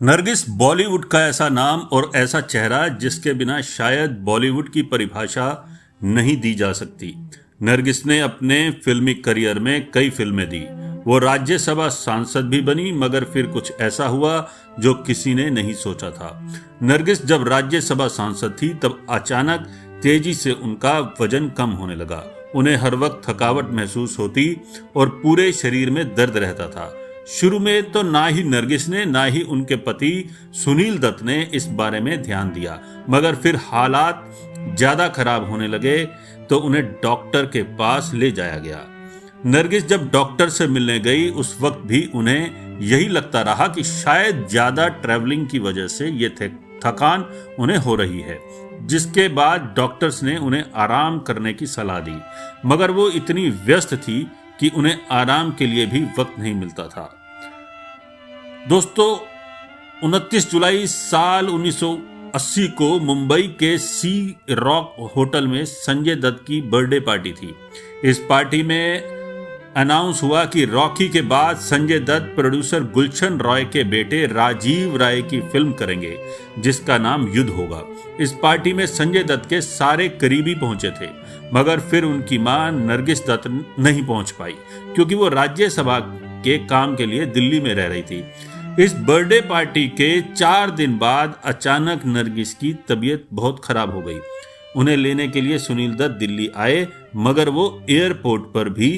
नरगिस बॉलीवुड का ऐसा नाम और ऐसा चेहरा जिसके बिना शायद बॉलीवुड की परिभाषा नहीं दी जा सकती। नरगिस ने अपने फिल्मी करियर में कई फिल्में दी। वो राज्यसभा सांसद भी बनी, मगर फिर कुछ ऐसा हुआ जो किसी ने नहीं सोचा था। नरगिस जब राज्यसभा सांसद थी तब अचानक तेजी से उनका वजन कम होने लगा। उन्हें हर वक्त थकावट महसूस होती और पूरे शरीर में दर्द रहता था। शुरू में तो ना ही नरगिस ने ना ही उनके पति सुनील दत्त ने इस बारे में ध्यान दिया, मगर फिर हालात ज्यादा खराब होने लगे तो उन्हें डॉक्टर के पास ले जाया गया। नरगिस जब डॉक्टर से मिलने गई उस वक्त भी उन्हें यही लगता रहा कि शायद ज्यादा ट्रैवलिंग की वजह से ये थकान उन्हें हो रही है। जिसके बाद डॉक्टर्स ने उन्हें आराम करने की सलाह दी, मगर वो इतनी व्यस्त थी कि उन्हें आराम के लिए भी वक्त नहीं मिलता था। दोस्तों, 29 जुलाई साल 1980 को मुंबई के सी रॉक होटल में संजय दत्त की बर्थडे पार्टी थी। इस पार्टी में अनाउंस हुआ कि रॉकी के बाद संजय दत्त प्रोड्यूसर गुलशन रॉय के बेटे राजीव राय की फिल्म करेंगे जिसका नाम युद्ध होगा। इस पार्टी में संजय दत्त के सारे करीबी पहुंचे थे, मगर फिर उनकी मां नरगिस दत्त नहीं पहुंच पाई क्योंकि वो राज्यसभा के काम के लिए दिल्ली में रह रही थी। इस बर्थडे पार्टी के 4 दिन बाद अचानक नरगिस की तबीयत बहुत खराब हो गई। उन्हें लेने के लिए सुनील दत्त दिल्ली आए, मगर वो एयरपोर्ट पर भी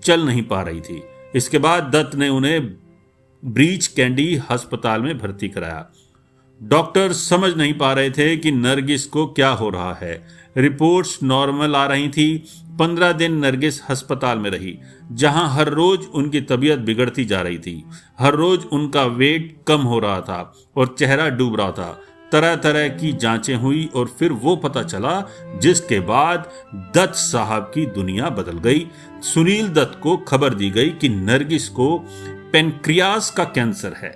चल नहीं पा रही थी। इसके बाद दत्त ने उन्हें ब्रीच कैंडी अस्पताल में भर्ती कराया। डॉक्टर समझ नहीं पा रहे थे कि नरगिस को क्या हो रहा है। रिपोर्ट्स नॉर्मल आ रही थी। 15 दिन नरगिस अस्पताल में रही, जहां हर रोज उनकी तबीयत बिगड़ती जा रही थी। हर रोज उनका वेट कम हो रहा था और चेहरा डूब रहा था। तरह तरह की जांचें हुई और फिर वो पता चला जिसके बाद दत्त साहब की दुनिया बदल गई। सुनील दत्त को खबर दी गई कि नरगिस को पेनक्रियास का कैंसर है।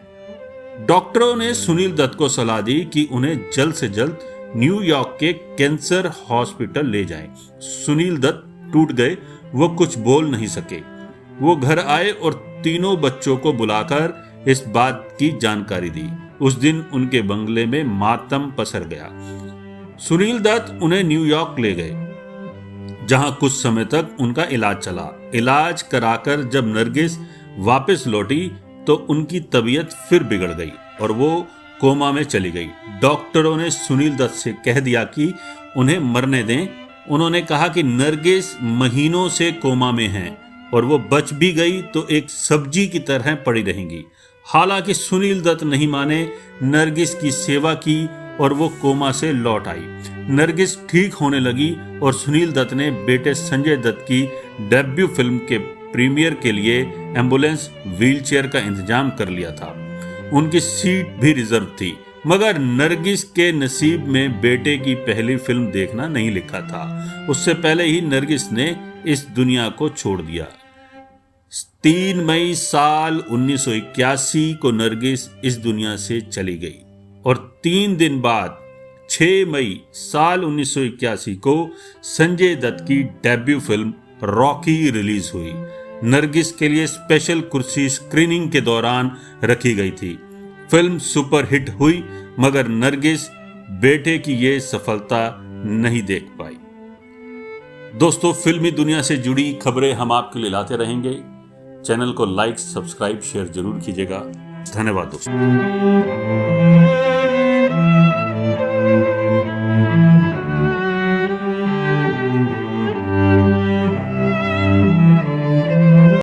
डॉक्टरों ने सुनील दत्त को सलाह दी कि उन्हें जल्द से जल्द न्यूयॉर्क के कैंसर हॉस्पिटल ले जाएं। सुनील दत्त टूट गए, वो कुछ बोल नहीं सके। वो घर आए और तीनों बच्चों को बुलाकर इस बात की जानकारी दी। उस दिन उनके बंगले में मातम पसर गया। सुनील दत्त उन्हें न्यूयॉर्क ले गए, जहां कुछ समय तक उनका इलाज चला। इलाज कराकर जब नरगिस वापस लौटी तो उनकी तबीयत फिर बिगड़ गई और वो कोमा में चली गई। डॉक्टरों ने सुनील दत्त से कह दिया कि उन्हें मरने दें। उन्होंने कहा कि नरगिस महीनों से कोमा में हैं और वो बच भी गई तो एक सब्जी की तरह पड़ी रहेंगी। हालांकि सुनील दत्त नहीं माने, नरगिस की सेवा की और वो कोमा से लौट आई। नरगिस ठीक होने लगी और सुनील दत्त ने बेटे संजय दत्त की डेब्यू फिल्म के प्रीमियर के लिए एम्बुलेंस व्हीलचेयर का इंतजाम कर लिया था। उनकी सीट भी रिजर्व थी, मगर नरगिस के नसीब में बेटे की पहली फिल्म देखना नहीं लिखा था। उससे पहले ही नरगिस ने इस दुनिया को छोड़ दिया। 3 मई साल 1981 को नरगिस इस दुनिया से चली गई और 3 दिन बाद 6 मई साल 1981 को संजय दत्त की डेब्यू फिल्म रॉकी रिलीज हुई। नरगिस के लिए स्पेशल कुर्सी स्क्रीनिंग के दौरान रखी गई थी। फिल्म सुपरहिट हुई, मगर नरगिस बेटे की ये सफलता नहीं देख पाई। दोस्तों, फिल्मी दुनिया से जुड़ी खबरें हम आपके लिए लाते रहेंगे। चैनल को लाइक, सब्सक्राइब, शेयर जरूर कीजिएगा। धन्यवाद दोस्तों।